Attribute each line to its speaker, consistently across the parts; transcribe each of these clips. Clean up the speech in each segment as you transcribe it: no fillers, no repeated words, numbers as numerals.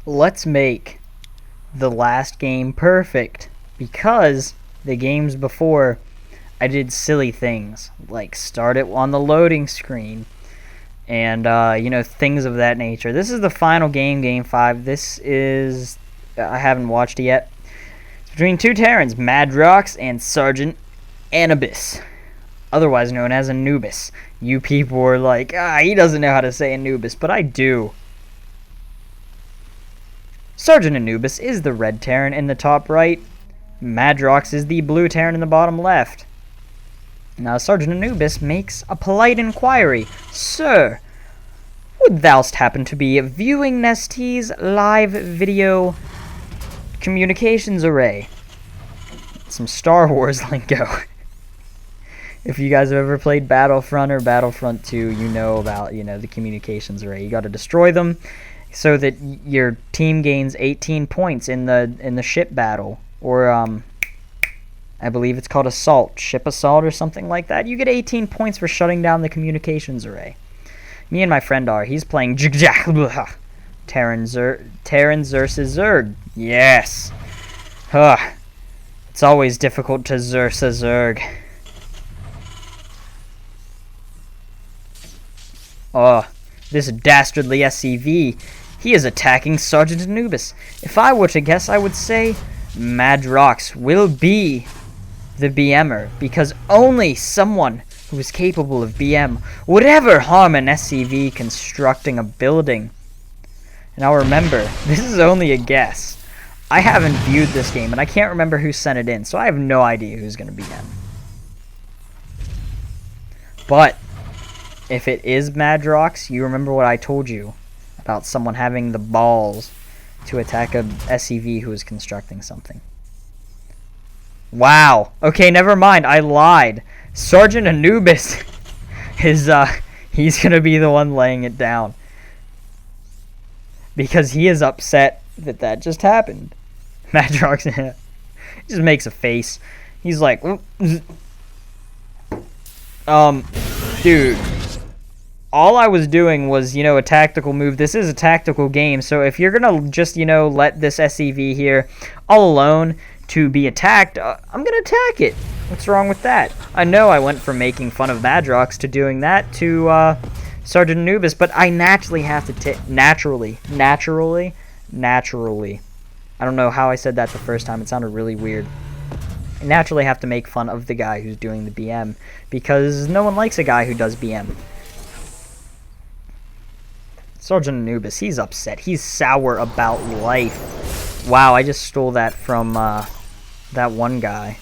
Speaker 1: Let's make the last game perfect, because the games before I did silly things like start it on the loading screen and things of that nature. This is the final game, game 5. This is, I haven't watched it yet. It's between two Terrans, Madrox and Sergeant Anubis, otherwise known as Anubis. You people were like, he doesn't know how to say Anubis, but I do. Sergeant Anubis is the red Terran in the top right. Madrox is the blue Terran in the bottom left. Now Sergeant Anubis makes a polite inquiry. Sir, would thou'st happen to be viewing Nestie's live video communications array? Some Star Wars lingo. If you guys have ever played Battlefront or Battlefront 2, you know about, the communications array. You got to destroy them so that your team gains 18 points in the ship battle, or I believe it's called assault, ship assault or something like that. You get 18 points for shutting down the communications array. Me and my friend he's playing Terran versus Zerg. Yes. It's always difficult to Zersa Zerg. This dastardly SCV, he is attacking Sergeant Anubis. If I were to guess, I would say Madrox will be the BMer, because only someone who is capable of BM would ever harm an SCV constructing a building. Now remember, this is only a guess. I haven't viewed this game, and I can't remember who sent it in, so I have no idea who's going to BM. But if it is Madrox, you remember what I told you about someone having the balls to attack a SCV who is constructing something. Wow. Okay, never mind. I lied. Sergeant Anubis is, he's going to be the one laying it down, because he is upset that just happened. Madrox just makes a face. He's like, dude, all I was doing was, a tactical move. This is a tactical game, so if you're going to just, let this SCV here all alone to be attacked, I'm going to attack it. What's wrong with that? I know I went from making fun of Madrox to doing that to Sergeant Anubis, but I naturally have to naturally. I don't know how I said that the first time. It sounded really weird. I naturally have to make fun of the guy who's doing the BM, because no one likes a guy who does BM. Sergeant Anubis, he's upset. He's sour about life. Wow, I just stole that from that one guy.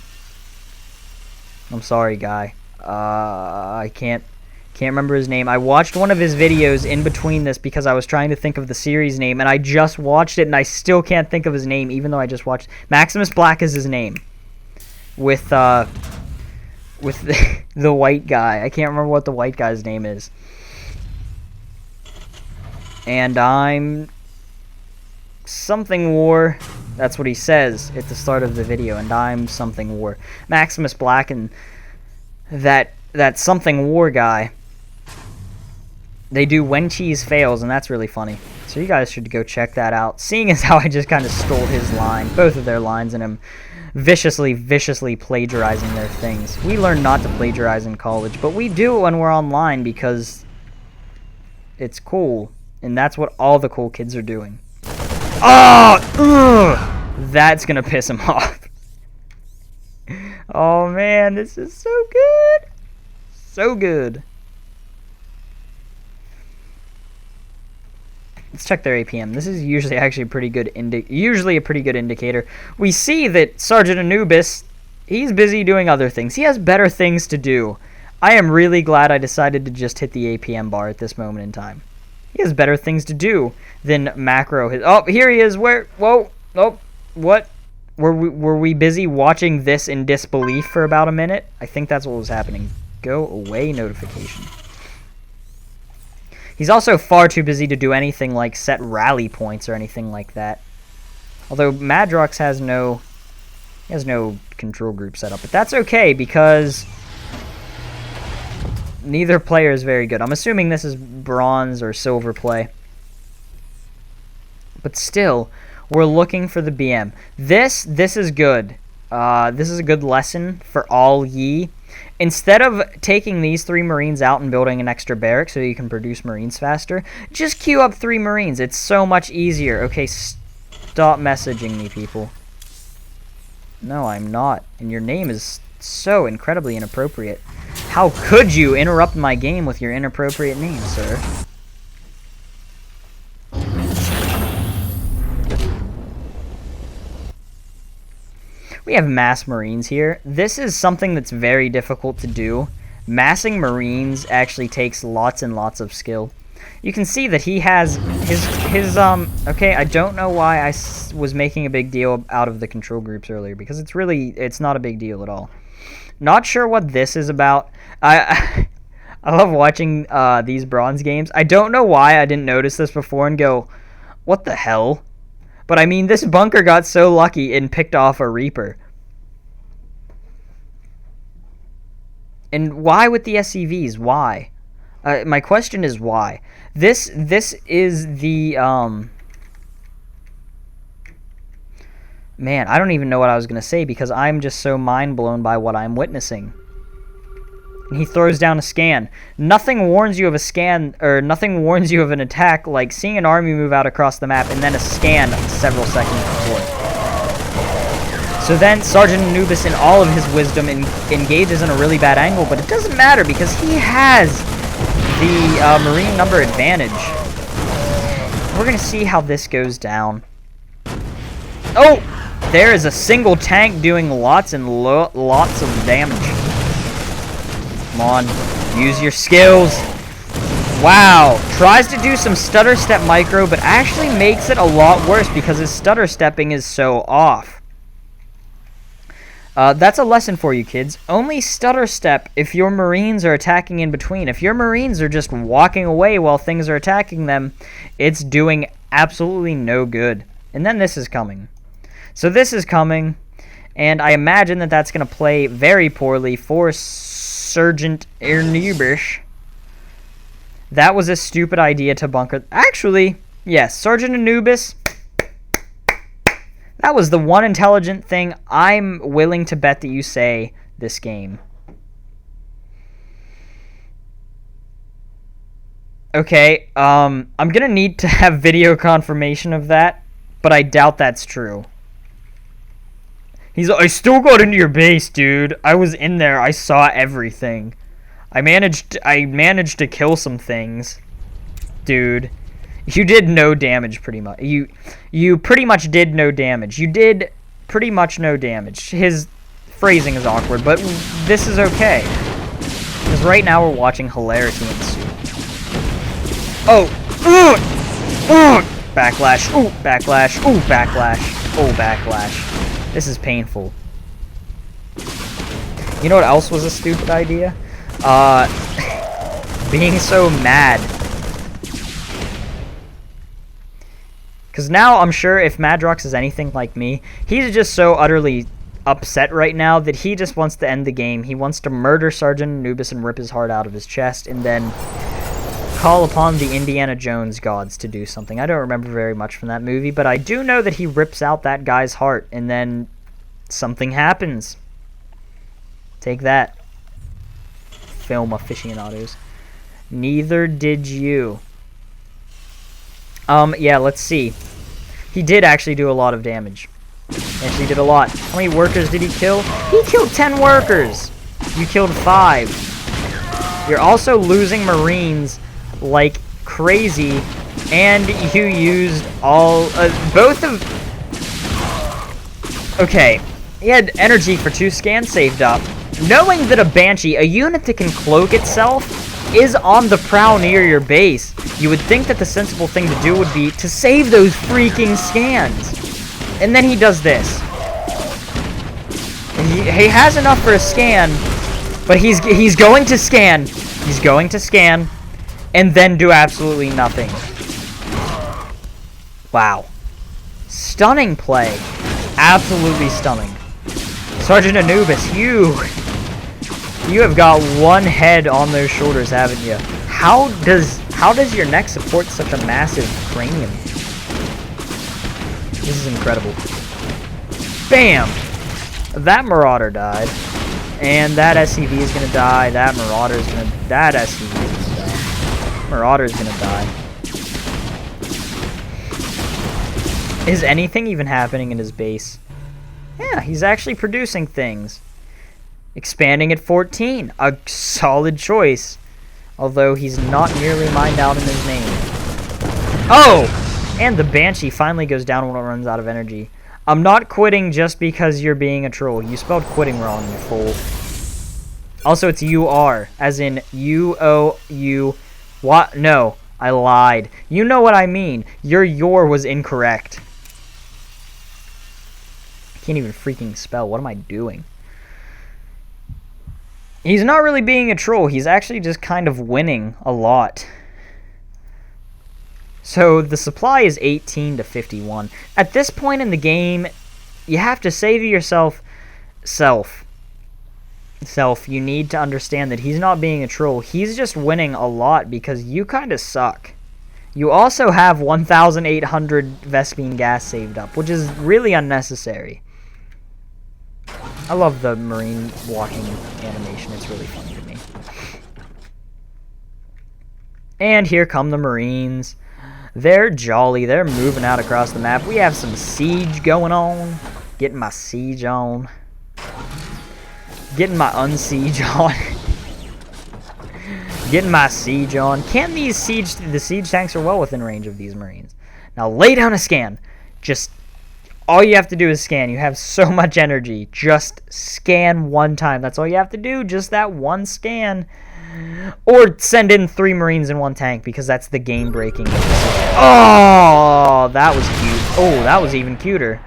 Speaker 1: I'm sorry, guy. I can't remember his name. I watched one of his videos in between this because I was trying to think of the series name, and I just watched it, and I still can't think of his name, even though I just watched. Maximus Black is his name. With the white guy. I can't remember what the white guy's name is. And I'm something war. That's what he says at the start of the video. And I'm something war. Maximus Black and that something war guy, they do When Cheese Fails, and that's really funny. So you guys should go check that out. Seeing as how I just kind of stole his line, both of their lines, and him viciously plagiarizing their things. We learn not to plagiarize in college, but we do when we're online because it's cool. And that's what all the cool kids are doing. That's gonna piss him off. Oh man, this is so good. So good. Let's check their APM. This is usually actually a pretty good indicator. We see that Sergeant Anubis, he's busy doing other things. He has better things to do. I am really glad I decided to just hit the APM bar at this moment in time. He has better things to do than macro his. Oh, here he is. Where? Whoa. Oh, what? Were we busy watching this in disbelief for about a minute? I think that's what was happening. Go away notification. He's also far too busy to do anything like set rally points or anything like that. Although Madrox has no control group set up, but that's okay because neither player is very good. I'm assuming this is bronze or silver play. But still, we're looking for the BM. This is good. This is a good lesson for all ye. Instead of taking these 3 Marines out and building an extra barrack so you can produce Marines faster, just queue up 3 Marines. It's so much easier. Okay, stop messaging me, people. No, I'm not. And your name is so incredibly inappropriate. How could you interrupt my game with your inappropriate name, sir? We have mass Marines here. This is something that's very difficult to do. Massing Marines actually takes lots and lots of skill. You can see that he has okay, I don't know why I was making a big deal out of the control groups earlier, because it's not a big deal at all. Not sure what this is about. I love watching these bronze games. I don't know why I didn't notice this before and go, what the hell? But I mean, this bunker got so lucky and picked off a Reaper. And why with the SCVs? Why? My question is why. This is the man, I don't even know what I was gonna say because I'm just so mind blown by what I'm witnessing. And he throws down a scan. Nothing warns you of a scan, or nothing warns you of an attack like seeing an army move out across the map and then a scan several seconds before. So then Sergeant Anubis, in all of his wisdom, engages in a really bad angle, but it doesn't matter because he has the Marine number advantage. We're going to see how this goes down. Oh! There is a single tank doing lots and lots of damage. Come on, use your skills. Wow, tries to do some stutter step micro, but actually makes it a lot worse because his stutter stepping is so off. That's a lesson for you, kids. Only stutter step if your Marines are attacking in between. If your Marines are just walking away while things are attacking them, it's doing absolutely no good. And then this is coming. So this is coming, and I imagine that that's going to play very poorly for Sergeant Anubis. That was a stupid idea to bunker. Actually, yes, Sergeant Anubis. That was the one intelligent thing I'm willing to bet that you say this game. Okay, I'm gonna need to have video confirmation of that, but I doubt that's true. He's like, I still got into your base, dude. I was in there. I saw everything. I managed to kill some things. Dude, you did no damage pretty much. You pretty much did no damage. You did pretty much no damage. His phrasing is awkward, but this is okay. Because right now we're watching hilarity ensue. Oh! Backlash. Ooh, backlash. Ooh, backlash. Oh, backlash. This is painful. You know what else was a stupid idea? Being so mad. Because now I'm sure if Madrox is anything like me, he's just so utterly upset right now that he just wants to end the game. He wants to murder Sergeant Anubis and rip his heart out of his chest and then call upon the Indiana Jones gods to do something. I don't remember very much from that movie, but I do know that he rips out that guy's heart and then something happens. Take that, film aficionados. Neither did you. Yeah, let's see. He did actually do a lot of damage. Actually did a lot. How many workers did he kill? He killed 10 workers! You killed 5. You're also losing Marines like crazy, and you used all both of. Okay, he had energy for 2 scans saved up. Knowing that a Banshee, a unit that can cloak itself, is on the prowl near your base, you would think that the sensible thing to do would be to save those freaking scans. And then he does this. He has enough for a scan, but he's going to scan. He's going to scan. And then do absolutely nothing. Wow. Stunning play. Absolutely stunning. Sergeant Anubis, you have got one head on those shoulders, haven't you? How does your neck support such a massive cranium? This is incredible. Bam! That Marauder died. And that SCV is gonna die. That Marauder is gonna... That SCV is gonna die. Marauder is gonna die. Is anything even happening in his base? Yeah, he's actually producing things. Expanding at 14. A solid choice. Although he's not nearly mined out in his name. Oh! And the Banshee finally goes down when it runs out of energy. I'm not quitting just because you're being a troll. You spelled quitting wrong, you fool. Also, it's U-R, as in U-O-U... What? No, I lied. You know what I mean. Your was incorrect. I can't even freaking spell. What am I doing? He's not really being a troll. He's actually just kind of winning a lot. So the supply is 18 to 51. At this point in the game, you have to say to yourself, you need to understand that he's not being a troll. He's just winning a lot because you kind of suck. You also have 1,800 Vespene gas saved up, which is really unnecessary. I love the Marine walking animation. It's really funny to me. And here come the Marines. They're jolly. They're moving out across the map. We have some siege going on. Getting my siege on. Getting my unsiege on. Getting my siege on. Can the siege tanks are well within range of these Marines. Now lay down a scan. Just all you have to do is scan. You have so much energy. Just scan one time. That's all you have to do. Just that one scan. Or send in 3 Marines in 1 tank because that's the game breaking. Oh, that was cute. Oh, that was even cuter.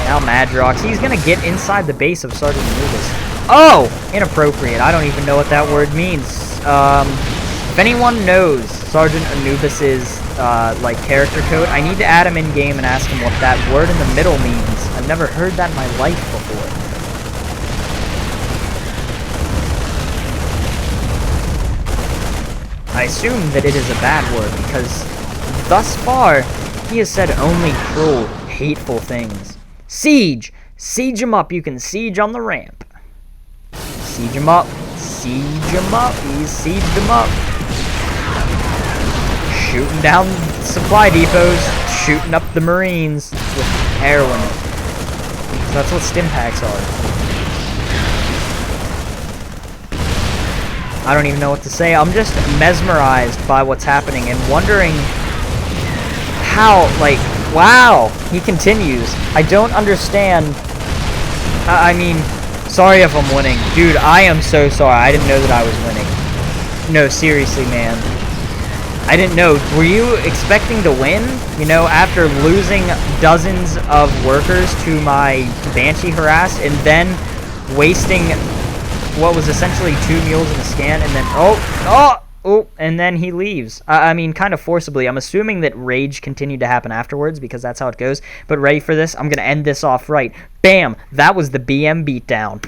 Speaker 1: Now Madrox. He's going to get inside the base of Sergeant Anubis. Oh, inappropriate. I don't even know what that word means. If anyone knows Sergeant Anubis's like character code, I need to add him in game and ask him what that word in the middle means. I've never heard that in my life before. I assume that it is a bad word because thus far he has said only cruel, hateful things. Siege! Siege him up. You can siege on the ramp. Siege him up. Siege him up. He's sieged him up. Shooting down supply depots. Shooting up the Marines with heroin. So that's what stim packs are. I don't even know what to say. I'm just mesmerized by what's happening and wondering how, like, wow, he continues. I don't understand. I mean, sorry if I'm winning. Dude, I am so sorry. I didn't know that I was winning. No, seriously, man. I didn't know. Were you expecting to win? You know, after losing dozens of workers to my Banshee harass and then wasting what was essentially 2 mules in a scan, and then and then he leaves. I mean, kind of forcibly. I'm assuming that rage continued to happen afterwards because that's how it goes. But ready for this? I'm gonna end this off right. Bam! That was the BM Beatdown.